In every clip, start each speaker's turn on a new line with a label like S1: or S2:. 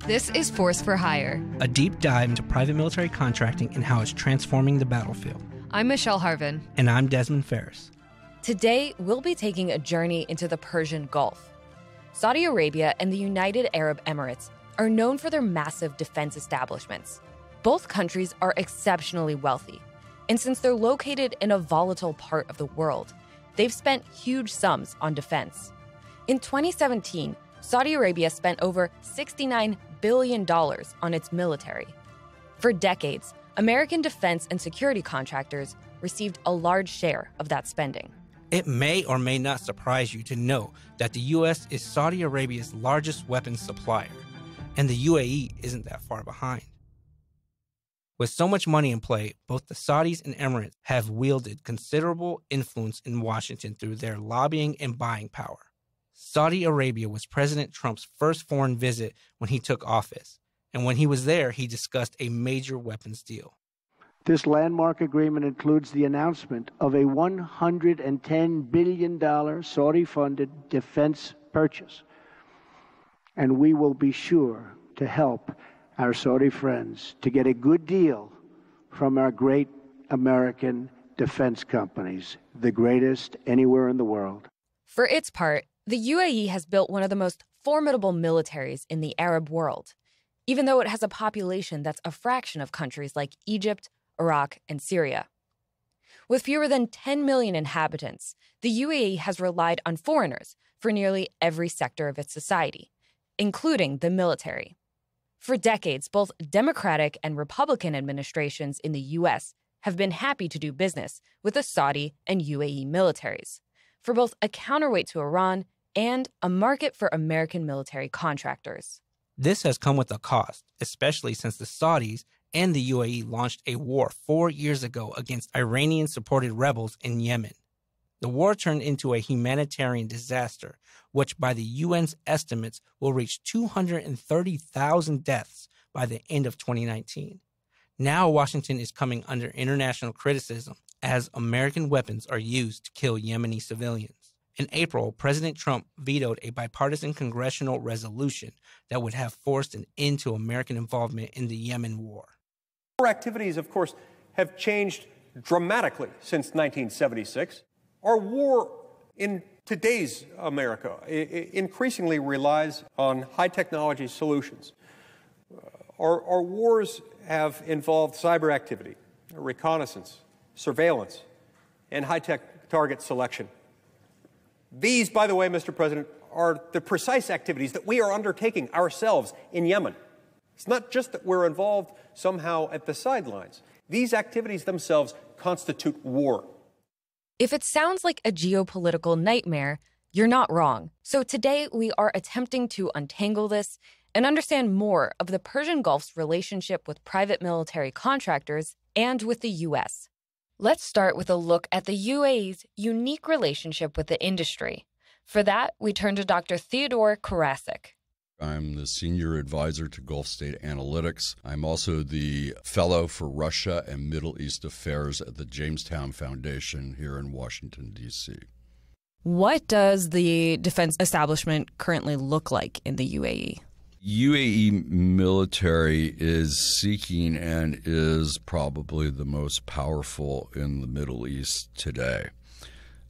S1: This is Force for Hire,
S2: a deep dive into private military contracting and how it's transforming the battlefield.
S1: I'm Michelle Harvin.
S2: And I'm Desmond Ferris.
S3: Today, we'll be taking a journey into the Persian Gulf. Saudi Arabia and the United Arab Emirates are known for their massive defense establishments. Both countries are exceptionally wealthy, and since they're located in a volatile part of the world, they've spent huge sums on defense. In 2017, Saudi Arabia spent over $69 billion on its military. For decades, American defense and security contractors received a large share of that spending.
S2: It may or may not surprise you to know that the U.S. is Saudi Arabia's largest weapons supplier, and the UAE isn't that far behind. With so much money in play, both the Saudis and Emirates have wielded considerable influence in Washington through their lobbying and buying power. Saudi Arabia was President Trump's first foreign visit when he took office, and when he was there, he discussed a major weapons deal.
S4: This landmark agreement includes the announcement of a $110 billion Saudi-funded defense purchase, and we will be sure to help our Saudi friends to get a good deal from our great American defense companies, the greatest anywhere in the world.
S3: For its part, the UAE has built one of the most formidable militaries in the Arab world, even though it has a population that's a fraction of countries like Egypt, Iraq, and Syria. With fewer than 10 million inhabitants, the UAE has relied on foreigners for nearly every sector of its society, including the military. For decades, both Democratic and Republican administrations in the U.S. have been happy to do business with the Saudi and UAE militaries, for both a counterweight to Iran and a market for American military contractors.
S2: This has come with a cost, especially since the Saudis and the UAE launched a war 4 years ago against Iranian-supported rebels in Yemen. The war turned into a humanitarian disaster, which by the UN's estimates will reach 230,000 deaths by the end of 2019. Now Washington is coming under international criticism as American weapons are used to kill Yemeni civilians. In April, President Trump vetoed a bipartisan congressional resolution that would have forced an end to American involvement in the Yemen war.
S5: Our activities, of course, have changed dramatically since 1976. Our war in today's America increasingly relies on high-technology solutions. Our wars have involved cyber activity, reconnaissance, surveillance, and high-tech target selection. These, by the way, Mr. President, are the precise activities that we are undertaking ourselves in Yemen. It's not just that we're involved somehow at the sidelines. These activities themselves constitute war.
S3: If it sounds like a geopolitical nightmare, you're not wrong. So today we are attempting to untangle this and understand more of the Persian Gulf's relationship with private military contractors and with the U.S. Let's start with a look at the UAE's unique relationship with the industry. For that, we turn to Dr. Theodore Karasik.
S6: I'm the senior advisor to Gulf State Analytics. I'm also the fellow for Russia and Middle East Affairs at the Jamestown Foundation here in Washington, D.C.
S3: What does the defense establishment currently look like in the UAE?
S6: UAE military is seeking and is probably the most powerful in the Middle East today.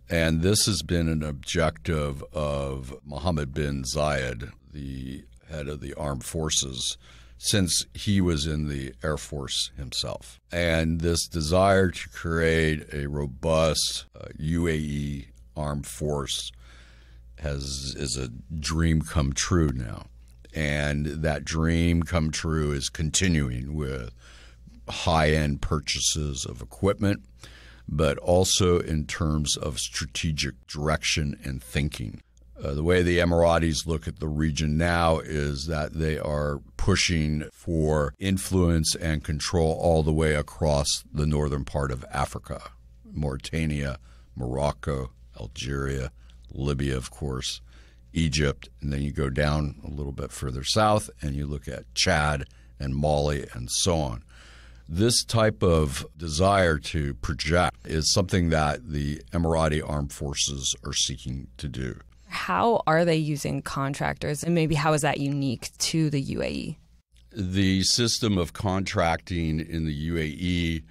S6: And this has been an objective of Mohammed bin Zayed, the head of the armed forces, since he was in the Air Force himself. And this desire to create a robust UAE armed force is a dream come true now. And that dream come true is continuing with high-end purchases of equipment, but also in terms of strategic direction and thinking. The way the Emiratis look at the region now is that they are pushing for influence and control all the way across the northern part of Africa, Mauritania, Morocco, Algeria, Libya, of course, Egypt, and then you go down a little bit further south and you look at Chad and Mali and so on. This type of desire to project is something that the Emirati armed forces are seeking to do.
S3: How are they using contractors, and maybe how is that unique to the UAE?
S6: The system of contracting in the UAE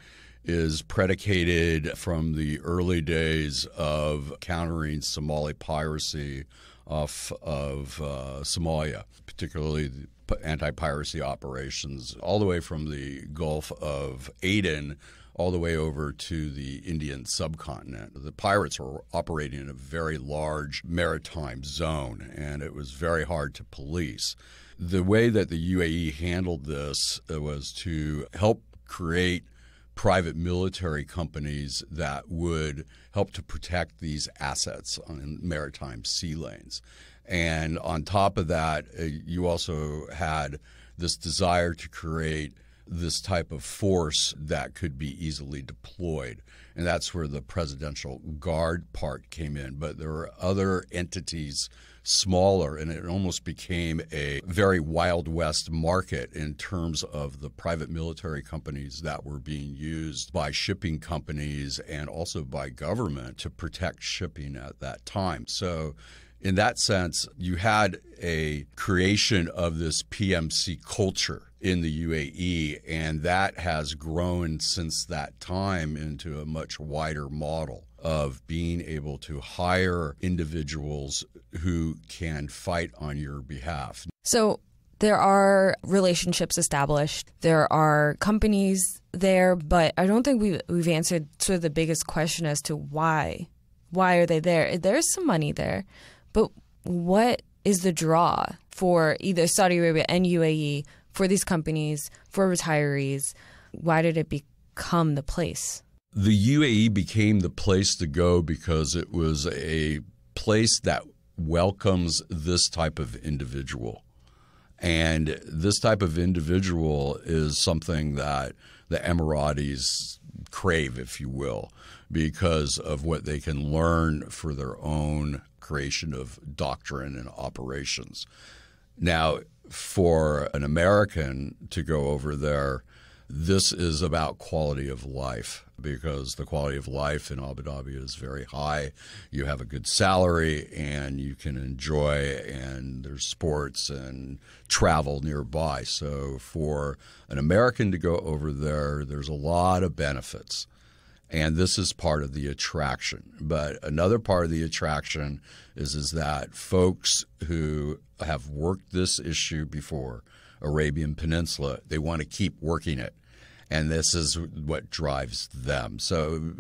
S6: is predicated from the early days of countering Somali piracy off of Somalia, particularly the anti-piracy operations, all the way from the Gulf of Aden all the way over to the Indian subcontinent. The pirates were operating in a very large maritime zone, and it was very hard to police. The way that the UAE handled this was to help create private military companies that would help to protect these assets on maritime sea lanes. And on top of that, you also had this desire to create this type of force that could be easily deployed. And that's where the presidential guard part came in. But there were other entities smaller, and it almost became a very Wild West market in terms of the private military companies that were being used by shipping companies and also by government to protect shipping at that time. So in that sense, you had a creation of this PMC culture in the UAE, and that has grown since that time into a much wider model of being able to hire individuals who can fight on your behalf.
S3: So there are relationships established. There are companies there, but I don't think we've answered sort of the biggest question as to why. Why are they there? There's some money there, but what is the draw for either Saudi Arabia and UAE, for these companies, for retirees? Why did it become the place?
S6: The UAE became the place to go because it was a place that welcomes this type of individual. And this type of individual is something that the Emiratis crave, if you will, because of what they can learn for their own creation of doctrine and operations. Now, for an American to go over there, this is about quality of life, because the quality of life in Abu Dhabi is very high. You have a good salary and you can enjoy, and there's sports and travel nearby. So for an American to go over there, there's a lot of benefits. And this is part of the attraction. But another part of the attraction is that folks who have worked this issue before, Arabian Peninsula, they want to keep working it. And this is what drives them. So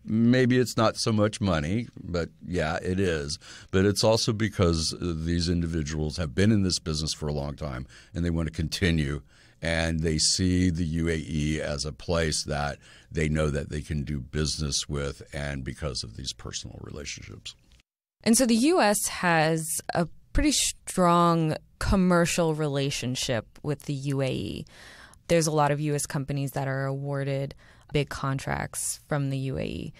S6: maybe it's not so much money, but yeah, it is. But it's also because these individuals have been in this business for a long time and they want to continue. And they see the UAE as a place that they know that they can do business with, and because of these personal relationships.
S3: And so the U.S. has a pretty strong commercial relationship with the UAE. There's a lot of U.S. companies that are awarded big contracts from the UAE.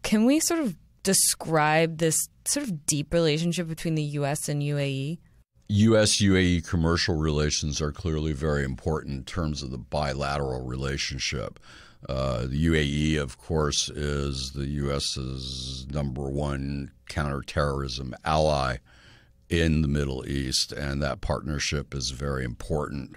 S3: Can we sort of describe this sort of deep relationship between the U.S. and UAE?
S6: U.S.-UAE commercial relations are clearly very important in terms of the bilateral relationship. The UAE, of course, is the U.S.'s #1 counterterrorism ally in the Middle East, and that partnership is very important.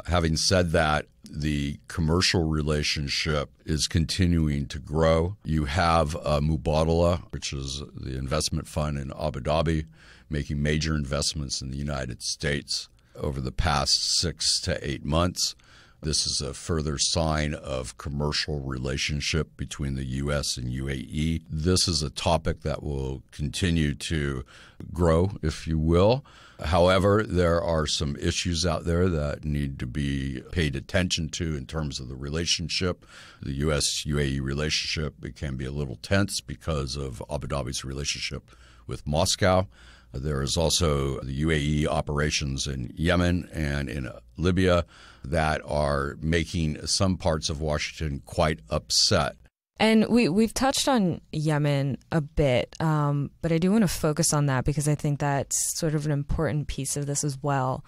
S6: Having said that, the commercial relationship is continuing to grow. You have Mubadala, which is the investment fund in Abu Dhabi, making major investments in the United States over the past 6 to 8 months. This is a further sign of commercial relationship between the U.S. and UAE. This is a topic that will continue to grow, if you will. However, there are some issues out there that need to be paid attention to in terms of the relationship. The U.S.-UAE relationship, it can be a little tense because of Abu Dhabi's relationship with Moscow. There is also the UAE operations in Yemen and in Libya that are making some parts of Washington quite upset.
S3: And we've touched on Yemen a bit, but I do want to focus on that because I think that's sort of an important piece of this as well,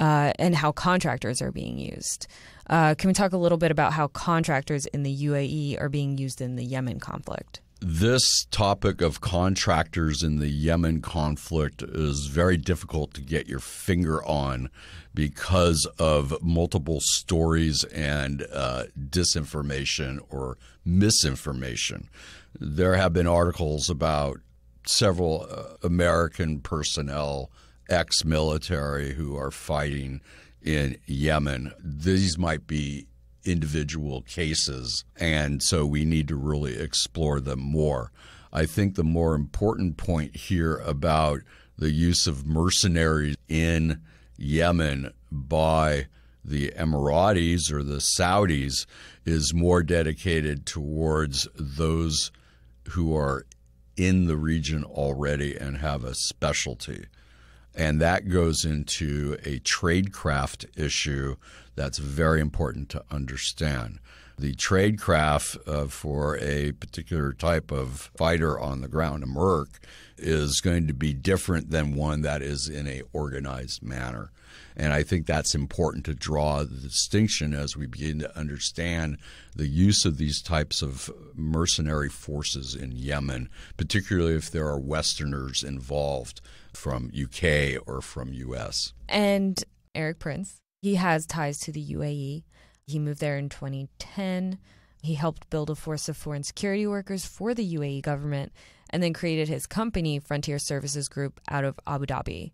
S3: and how contractors are being used. Can we talk a little bit about how contractors in the UAE are being used in the Yemen conflict?
S6: This topic of contractors in the Yemen conflict is very difficult to get your finger on because of multiple stories and disinformation or misinformation. There have been articles about several American personnel, ex-military, who are fighting in Yemen. These might be individual cases, and so we need to really explore them more. I think the more important point here about the use of mercenaries in Yemen by the Emiratis or the Saudis is more dedicated towards those who are in the region already and have a specialty. And that goes into a tradecraft issue that's very important to understand. The tradecraft for a particular type of fighter on the ground, a Merc, is going to be different than one that is in a organized manner. And I think that's important to draw the distinction as we begin to understand the use of these types of mercenary forces in Yemen, particularly if there are Westerners involved from UK or from US.
S3: And Erik Prince, he has ties to the UAE. He moved there in 2010. He helped build a force of foreign security workers for the UAE government and then created his company, Frontier Services Group, out of Abu Dhabi.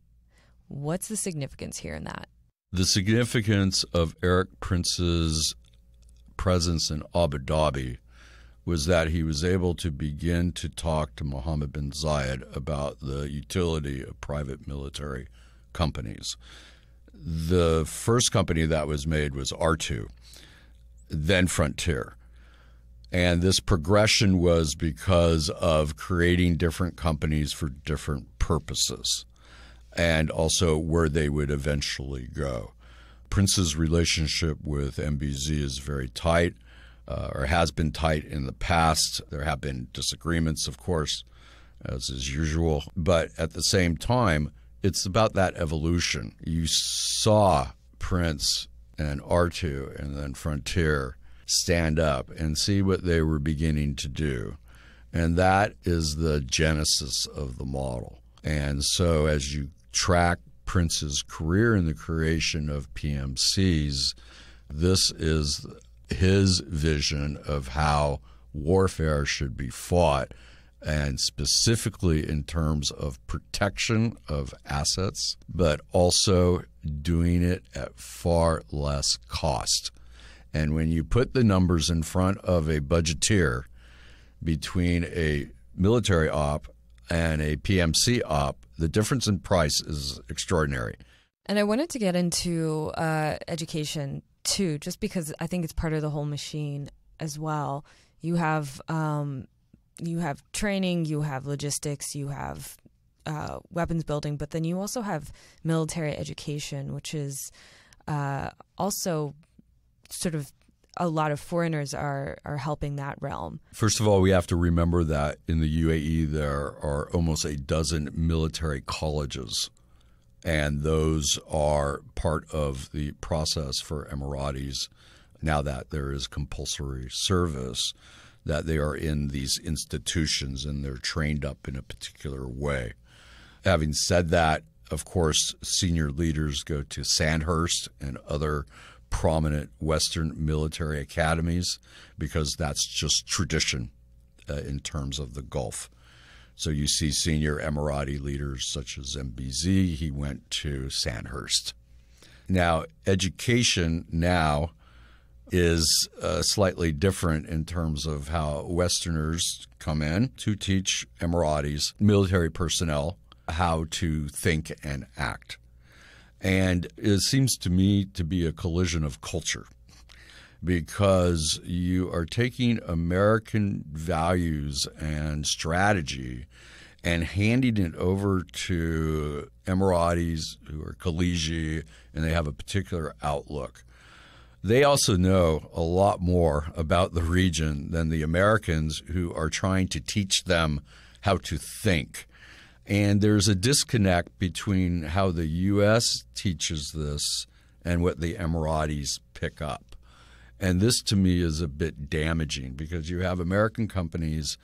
S3: What's the significance here in that?
S6: The significance of Erik Prince's presence in Abu Dhabi was that he was able to begin to talk to Mohammed bin Zayed about the utility of private military companies. The first company that was made was R2, then Frontier. And this progression was because of creating different companies for different purposes and also where they would eventually go. Prince's relationship with MBZ is very tight, or has been tight in the past. There have been disagreements, of course, as is usual. But at the same time, it's about that evolution. You saw Prince and R2 and then Frontier stand up and see what they were beginning to do. And that is the genesis of the model. And so as you track Prince's career in the creation of PMCs, this is his vision of how warfare should be fought, and specifically in terms of protection of assets, but also doing it at far less cost. And when you put the numbers in front of a budgeteer between a military op and a PMC op, the difference in price is extraordinary.
S3: And I wanted to get into education too, just because I think it's part of the whole machine as well. You have training, you have logistics, you have weapons building, but then you also have military education, which is also sort of a lot of foreigners are helping that realm.
S6: First of all, we have to remember that in the UAE there are almost a dozen military colleges, and those are part of the process for Emiratis now that there is compulsory service, that they are in these institutions and they're trained up in a particular way. Having said that, of course, senior leaders go to Sandhurst and other prominent Western military academies because that's just tradition in terms of the Gulf. So you see senior Emirati leaders such as MBZ, he went to Sandhurst. Now, education now is slightly different in terms of how Westerners come in to teach Emiratis, military personnel, how to think and act. And it seems to me to be a collision of culture because you are taking American values and strategy and handing it over to Emiratis who are collegiate and they have a particular outlook. They also know a lot more about the region than the Americans who are trying to teach them how to think. And there's a disconnect between how the U.S. teaches this and what the Emiratis pick up. And this, to me, is a bit damaging because you have American companies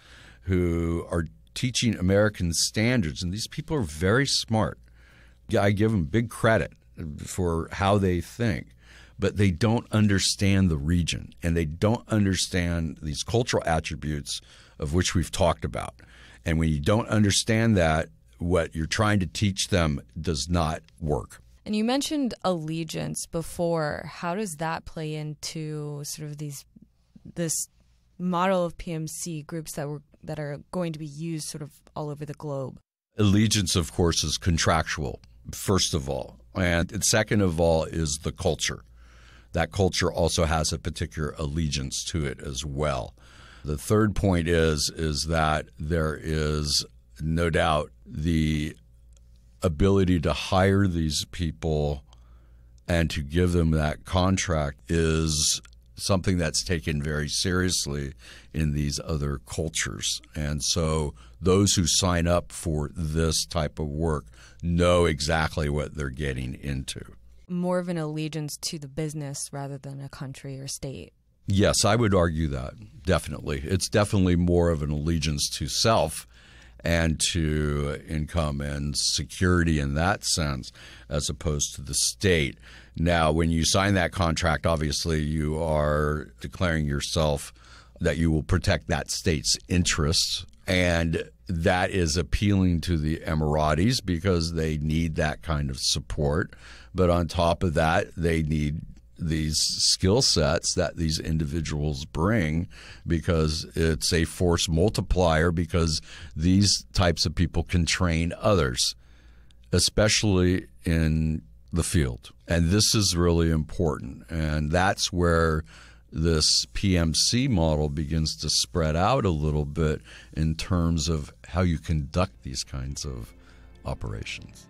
S6: who are teaching American standards, and these people are very smart. I give them big credit for how they think, but they don't understand the region, and they don't understand these cultural attributes of which we've talked about. And when you don't understand that, what you're trying to teach them does not work.
S3: And you mentioned allegiance before. How does that play into sort of this model of PMC groups that are going to be used sort of all over the globe?
S6: Allegiance, of course, is contractual, first of all. And second of all is the culture. That culture also has a particular allegiance to it as well. The third point is that there is no doubt the ability to hire these people and to give them that contract is something that's taken very seriously in these other cultures. And so those who sign up for this type of work know exactly what they're getting into.
S3: More of an allegiance to the business rather than a country or state.
S6: Yes, I would argue that, definitely. It's definitely more of an allegiance to self and to income and security in that sense, as opposed to the state. Now, when you sign that contract, obviously you are declaring yourself that you will protect that state's interests, and that is appealing to the Emiratis because they need that kind of support. But on top of that, they need these skill sets that these individuals bring because it's a force multiplier, because these types of people can train others, especially in the field. And this is really important. And that's where this PMC model begins to spread out a little bit in terms of how you conduct these kinds of operations.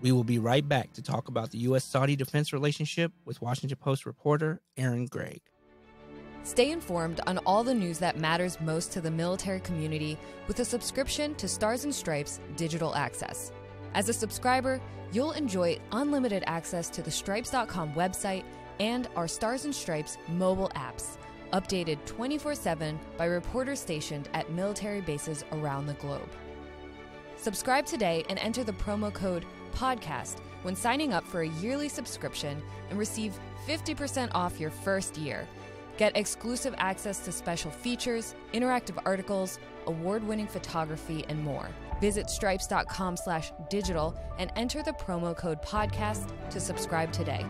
S2: We will be right back to talk about the U.S.-Saudi defense relationship with Washington Post reporter Aaron Gregg.
S3: Stay informed on all the news that matters most to the military community with a subscription to Stars and Stripes Digital Access. As a subscriber, you'll enjoy unlimited access to the Stripes.com website and our Stars and Stripes mobile apps, updated 24/7 by reporters stationed at military bases around the globe. Subscribe today and enter the promo code PODCAST when signing up for a yearly subscription and receive 50% off your first year. Get exclusive access to special features, interactive articles, award-winning photography, and more. Visit stripes.com/digital and enter the promo code PODCAST to subscribe today.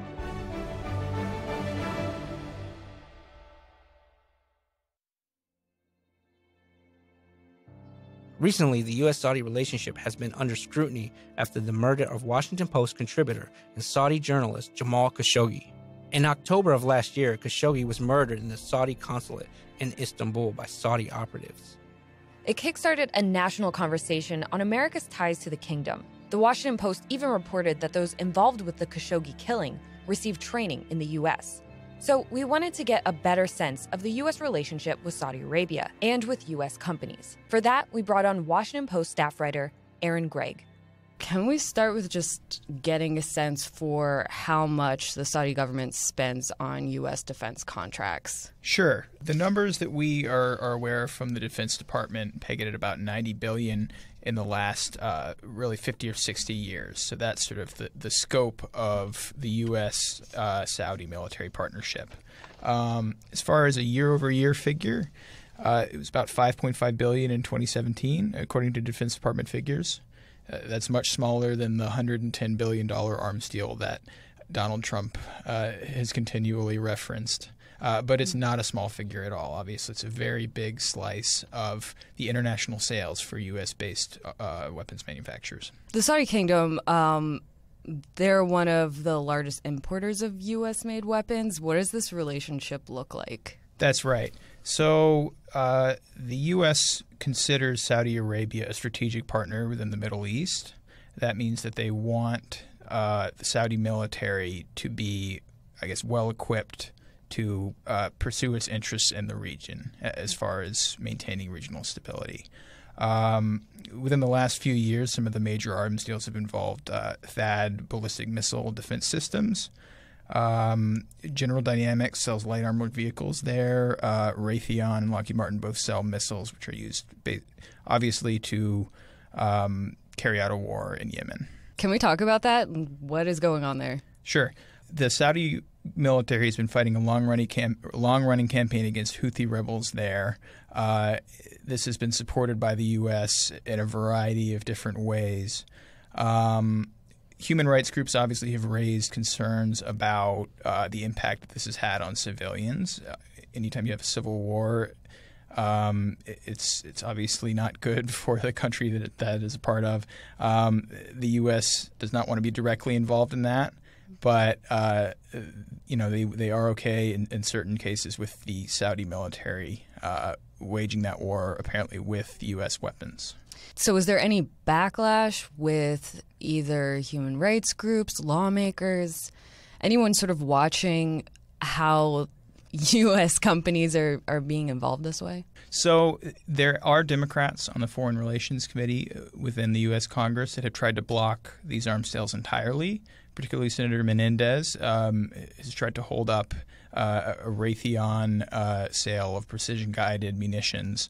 S2: Recently, the U.S.-Saudi relationship has been under scrutiny after the murder of Washington Post contributor and Saudi journalist Jamal Khashoggi. In October of last year, Khashoggi was murdered in the Saudi consulate in Istanbul by Saudi operatives.
S3: It kickstarted a national conversation on America's ties to the kingdom. The Washington Post even reported that those involved with the Khashoggi killing received training in the U.S. So we wanted to get a better sense of the U.S. relationship with Saudi Arabia and with U.S. companies. For that, we brought on Washington Post staff writer Aaron Gregg. Can we start with just getting a sense for how much the Saudi government spends on U.S. defense contracts?
S7: Sure. The numbers that we are aware of from the Defense Department peg it at about $90 billion in the last really 50 or 60 years. So that's sort of the scope of the U.S.-Saudi military partnership. As far as a year-over-year figure, it was about $5.5 billion in 2017, according to Defense Department figures. That's much smaller than the $110 billion arms deal that Donald Trump has continually referenced. But it's not a small figure at all. Obviously, it's a very big slice of the international sales for U.S.-based weapons manufacturers.
S3: The Saudi Kingdom, they're one of the largest importers of U.S.-made weapons. What does this relationship look like?
S7: That's right. So the U.S. considers Saudi Arabia a strategic partner within the Middle East. That means that they want the Saudi military to be, I guess, well-equipped to pursue its interests in the region as far as maintaining regional stability. Within the last few years, some of the major arms deals have involved THAAD ballistic missile defense systems, General Dynamics sells light armored vehicles there. Raytheon and Lockheed Martin both sell missiles, which are used obviously to carry out a war in Yemen.
S3: Can we talk about that? What is going on there?
S7: Sure. The Saudi military has been fighting a long-running campaign against Houthi rebels there. This has been supported by the U.S. in a variety of different ways. Human rights groups obviously have raised concerns about the impact that this has had on civilians. Anytime you have a civil war, it's obviously not good for the country that is a part of. The U.S. does not want to be directly involved in that, but they are okay in certain cases with the Saudi military waging that war, apparently with U.S. weapons.
S3: So is there any backlash with either human rights groups, lawmakers, anyone sort of watching how U.S. companies are being involved this way?
S7: So there are Democrats on the Foreign Relations Committee within the U.S. Congress that have tried to block these arms sales entirely. Particularly Senator Menendez has tried to hold up a Raytheon sale of precision-guided munitions.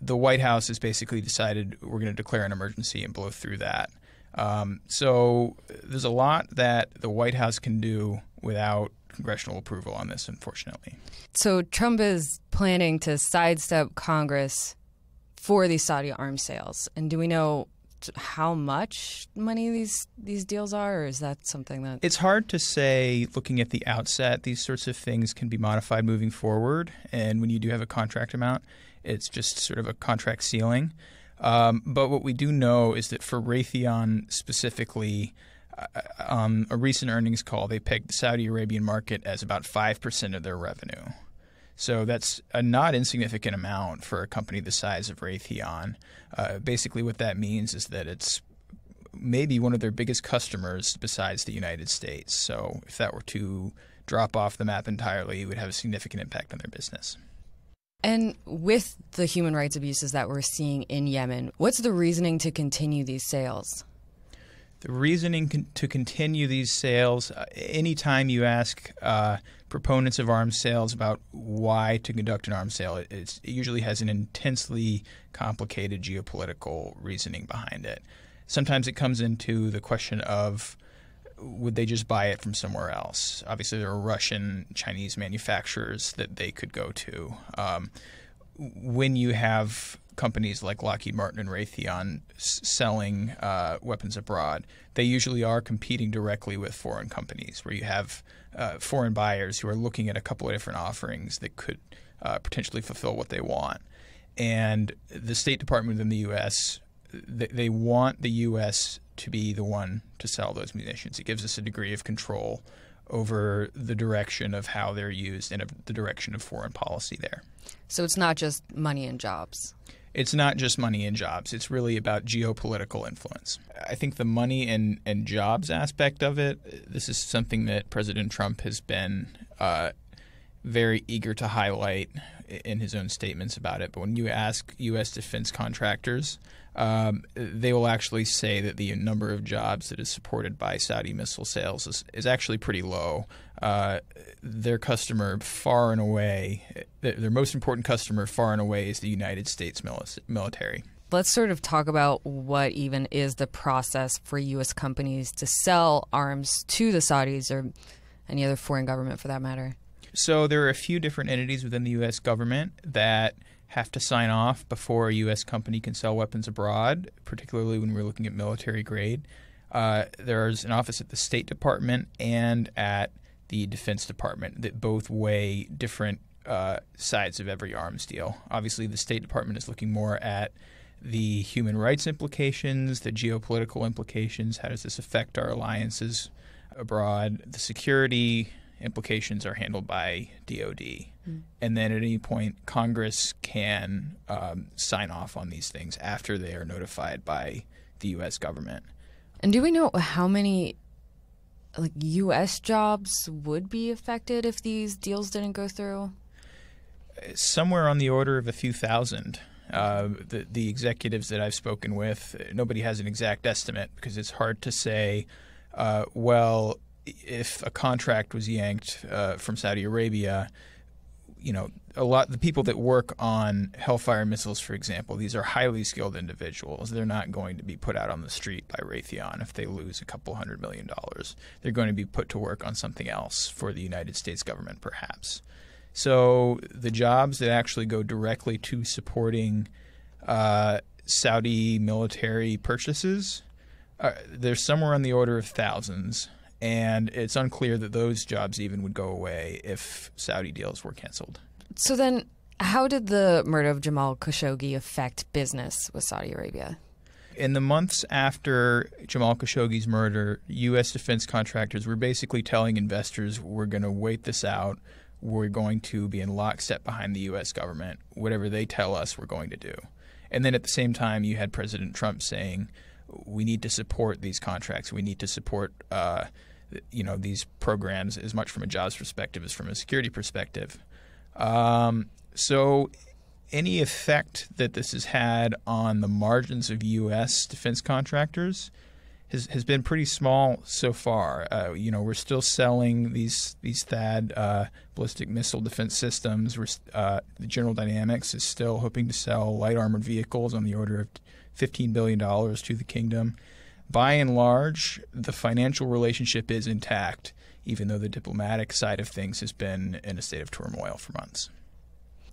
S7: The White House has basically decided we're going to declare an emergency and blow through that. So there's a lot that the White House can do without congressional approval on this, unfortunately. So
S3: Trump is planning to sidestep Congress for these Saudi arms sales. And do we know how much money these deals are, or is that something that... It's hard to say looking at the outset. These sorts of things can be modified moving forward. And when you do have a contract amount, it's just sort of a contract ceiling. But what we do know is that for Raytheon specifically, on a recent earnings call, they pegged the Saudi Arabian market as about 5% of their revenue. So that's a not insignificant amount for a company the size of Raytheon. Basically what that means is that it's maybe one of their biggest customers besides the United States. So if that were to drop off the map entirely, it would have a significant impact on their business. And with the human rights abuses that we're seeing in Yemen, what's the reasoning to continue these sales? The reasoning to continue these sales, anytime you ask proponents of arms sales about why to conduct an arms sale, it usually has an intensely complicated geopolitical reasoning behind it. Sometimes it comes into the question of would they just buy it from somewhere else? Obviously, there are Russian, Chinese manufacturers that they could go to. When you have companies like Lockheed Martin and Raytheon selling weapons abroad, they usually are competing directly with foreign companies where you have foreign buyers who are looking at a couple of different offerings that could potentially fulfill what they want. And the State Department within the U.S., they want the U.S. to be the one to sell those munitions. It gives us a degree of control over the direction of how they're used and of the direction of foreign policy there. So it's not just money and jobs. It's not just money and jobs. It's really about geopolitical influence. I think the money and jobs aspect of it, this is something that President Trump has been very eager to highlight in his own statements about it. But when you ask U.S. defense contractors, they will actually say that the number of jobs that is supported by Saudi missile sales is actually pretty low. Their customer far and away, their most important customer far and away is the United States military. Let's sort of talk about what even is the process for U.S. companies to sell arms to the Saudis or any other foreign government for that matter. So there are a few different entities within the U.S. government that have to sign off before a U.S. company can sell weapons abroad, particularly when we're looking at military grade. There's an office at the State Department and at the Defense Department that both weigh different sides of every arms deal. Obviously, the State Department is looking more at the human rights implications, the geopolitical implications, how does this affect our alliances abroad, the security implications are handled by DOD. And then at any point, Congress can sign off on these things after they are notified by the U.S. government. And do we know how many U.S. jobs would be affected if these deals didn't go through? Somewhere on the order of a few thousand. The executives that I've spoken with, nobody has an exact estimate because it's hard to say, well,
S7: if a contract was yanked from Saudi Arabia, the people that work on Hellfire missiles, for example, these are highly skilled individuals. They're not going to be put out on the street by Raytheon if they lose a couple $100 million. They're going to be put to work on something else for the United States government, perhaps. So the jobs that actually go directly to supporting Saudi military purchases, there's somewhere on the order of thousands. And it's unclear that those jobs even would go away if Saudi deals were canceled.
S3: So then how did the murder of Jamal Khashoggi affect business with Saudi Arabia?
S7: In the months after Jamal Khashoggi's murder, U.S. defense contractors were basically telling investors, we're going to wait this out. We're going to be in lockstep behind the U.S. government. Whatever they tell us, we're going to do. And then at the same time, you had President Trump saying, we need to support these contracts. We need to support these programs as much from a jobs perspective as from a security perspective. So any effect that this has had on the margins of U.S. defense contractors has been pretty small so far. We're still selling these THAAD ballistic missile defense systems. The General Dynamics is still hoping to sell light armored vehicles on the order of $15 billion to the kingdom. By and large, the financial relationship is intact, even though the diplomatic side of things has been in a state of turmoil for months.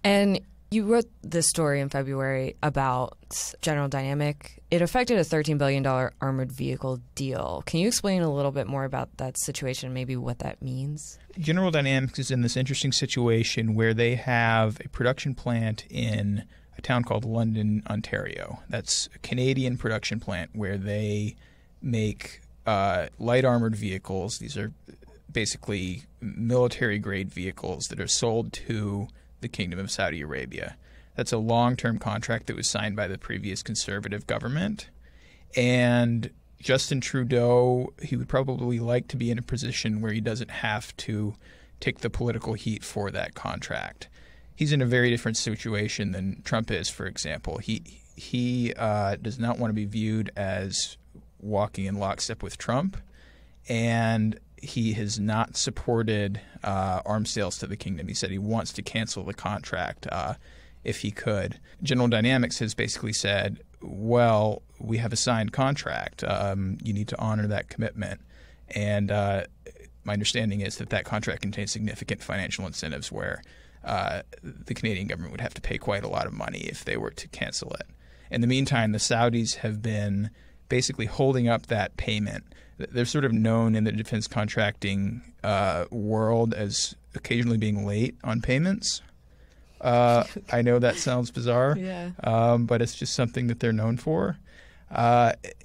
S3: And you wrote this story in February about General Dynamic. It affected a $13 billion armored vehicle deal. Can you explain a little bit more about that situation, maybe what that means?
S7: General Dynamics is in this interesting situation where they have a production plant in a town called London, Ontario. That's a Canadian production plant where they make light armored vehicles. These are basically military-grade vehicles that are sold to the Kingdom of Saudi Arabia. That's a long-term contract that was signed by the previous conservative government. And Justin Trudeau, he would probably like to be in a position where he doesn't have to take the political heat for that contract. He's in a very different situation than Trump is, for example. He does not want to be viewed as walking in lockstep with Trump, and he has not supported arms sales to the kingdom. He said he wants to cancel the contract if he could. General Dynamics has basically said, well, we have a signed contract. You need to honor that commitment. And my understanding is that contract contains significant financial incentives where the Canadian government would have to pay quite a lot of money if they were to cancel it. In the meantime, the Saudis have been basically holding up that payment. They're sort of known in the defense contracting world as occasionally being late on payments. I know that sounds bizarre, but it's just something that they're known for.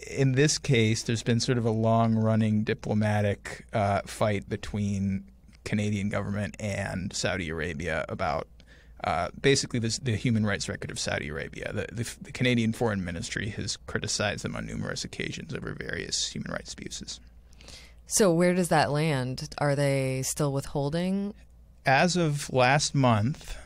S7: In this case, there's been sort of a long-running diplomatic fight between Canadian government and Saudi Arabia about basically the human rights record of Saudi Arabia. The Canadian Foreign Ministry has criticized them on numerous occasions over various human rights abuses.
S3: So where does that land? Are they still withholding?
S7: As of last month,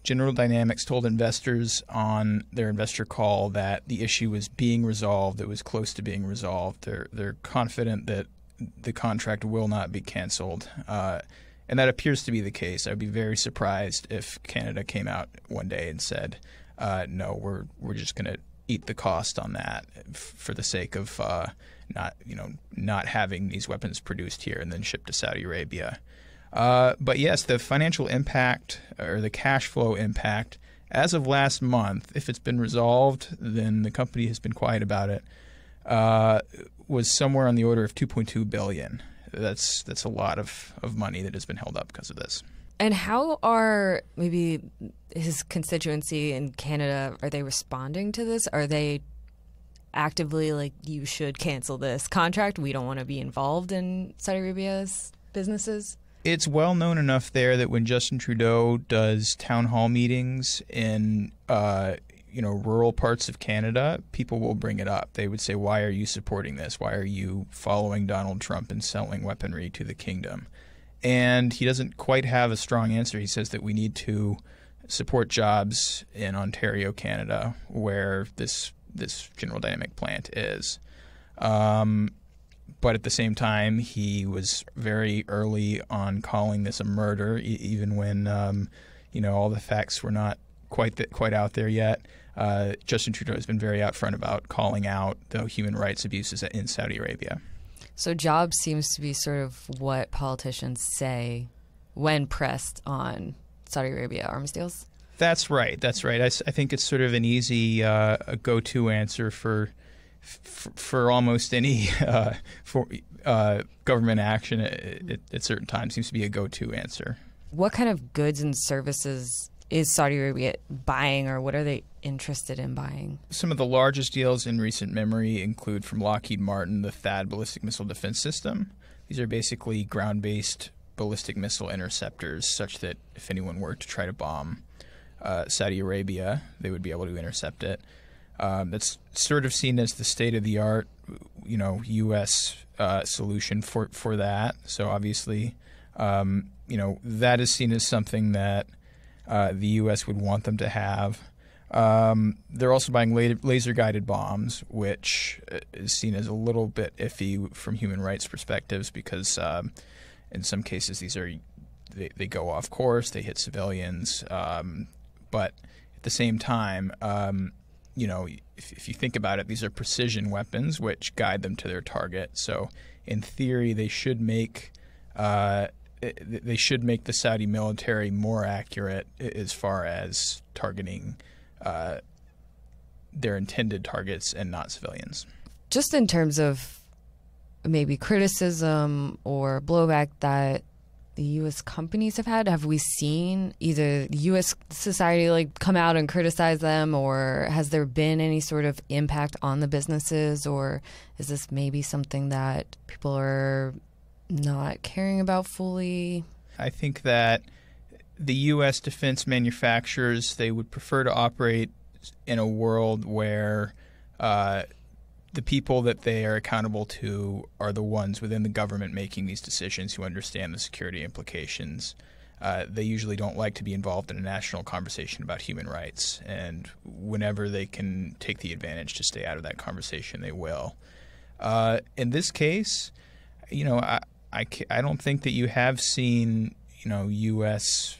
S7: General Dynamics told investors on their investor call that the issue was being resolved. It was close to being resolved. They're confident that the contract will not be canceled. And that appears to be the case. I'd be very surprised if Canada came out one day and said, no, we're just going to eat the cost on that for the sake of not having these weapons produced here and then shipped to Saudi Arabia. But yes, the financial impact or the cash flow impact as of last month, if it's been resolved, then the company has been quiet about it, was somewhere on the order of $2.2 billion. That's a lot of money that has been held up because of this.
S3: And how are maybe his constituency in Canada, are they responding to this? Are they actively like, you should cancel this contract? We don't want to be involved in Saudi Arabia's businesses?
S7: It's well known enough there that when Justin Trudeau does town hall meetings in rural parts of Canada, people will bring it up. They would say, why are you supporting this? Why are you following Donald Trump and selling weaponry to the kingdom? And he doesn't quite have a strong answer. He says that we need to support jobs in Ontario, Canada, where this General Dynamic plant is. But at the same time, he was very early on calling this a murder, even when all the facts were not quite out there yet. Justin Trudeau has been very upfront about calling out the human rights abuses in Saudi Arabia.
S3: So jobs seems to be sort of what politicians say when pressed on Saudi Arabia arms deals.
S7: That's right. I think it's sort of an easy a go-to answer for almost any government action at certain times. Seems to be a go-to answer.
S3: What kind of goods and services is Saudi Arabia buying, or what are they interested in buying?
S7: Some of the largest deals in recent memory include from Lockheed Martin the THAAD ballistic missile defense system. These are basically ground-based ballistic missile interceptors, such that if anyone were to try to bomb Saudi Arabia, they would be able to intercept it. That's sort of seen as the state-of-the-art, U.S. Solution for that. So obviously, that is seen as something that the U.S. would want them to have. They're also buying laser-guided bombs, which is seen as a little bit iffy from human rights perspectives because in some cases they go off course, they hit civilians. But at the same time, if you think about it, these are precision weapons which guide them to their target. So in theory, they should make the Saudi military more accurate as far as targeting their intended targets and not civilians.
S3: Just in terms of maybe criticism or blowback that the U.S. companies have we seen either U.S. society come out and criticize them, or has there been any sort of impact on the businesses, or is this maybe something that people are not caring about fully?
S7: I think that the U.S. defense manufacturers, they would prefer to operate in a world where the people that they are accountable to are the ones within the government making these decisions who understand the security implications. They usually don't like to be involved in a national conversation about human rights, and whenever they can take the advantage to stay out of that conversation, they will. In this case, I don't think that you have seen U.S.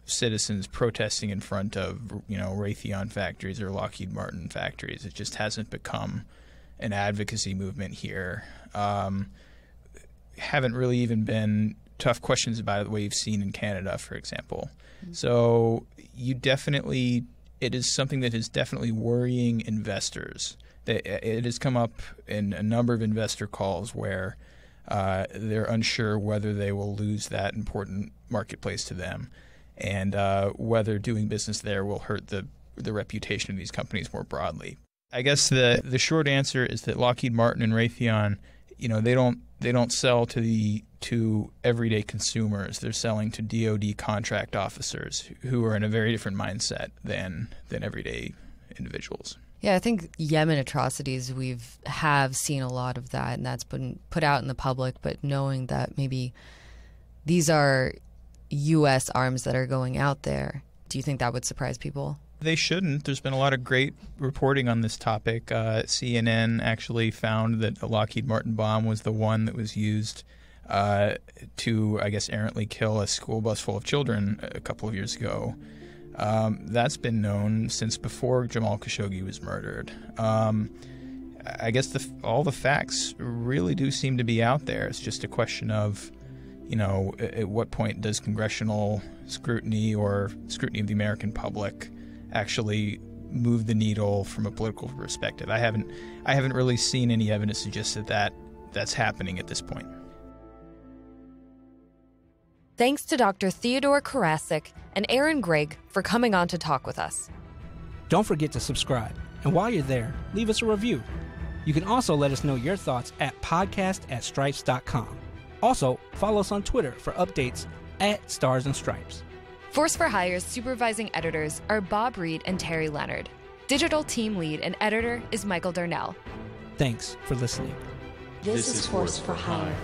S7: Citizens protesting in front of Raytheon factories or Lockheed Martin factories. It just hasn't become an advocacy movement here. Haven't really even been tough questions about it the way you've seen in Canada, for example. Mm-hmm. So it is something that is definitely worrying investors. It has come up in a number of investor calls where they're unsure whether they will lose that important marketplace to them, and whether doing business there will hurt the reputation of these companies more broadly. I guess the short answer is that Lockheed Martin and Raytheon, they don't sell to everyday consumers. They're selling to DoD contract officers who are in a very different mindset than everyday individuals.
S3: Yeah, I think Yemen atrocities, have seen a lot of that, and that's been put out in the public. But knowing that maybe these are U.S. arms that are going out there, do you think that would surprise people?
S7: They shouldn't. There's been a lot of great reporting on this topic. CNN actually found that the Lockheed Martin bomb was the one that was used to, I guess, errantly kill a school bus full of children a couple of years ago. That's been known since before Jamal Khashoggi was murdered. I guess all the facts really do seem to be out there. It's just a question of, at what point does congressional scrutiny or scrutiny of the American public actually move the needle from a political perspective? I haven't really seen any evidence suggest that's happening at this point.
S3: Thanks to Dr. Theodore Karasik and Aaron Gregg for coming on to talk with us.
S2: Don't forget to subscribe, and while you're there, leave us a review. You can also let us know your thoughts at podcast@stripes.com. Also, follow us on Twitter for updates at Stars and Stripes.
S1: Force for Hire's supervising editors are Bob Reed and Terry Leonard. Digital team lead and editor is Michael Darnell.
S2: Thanks for listening.
S8: This is Force for Hire.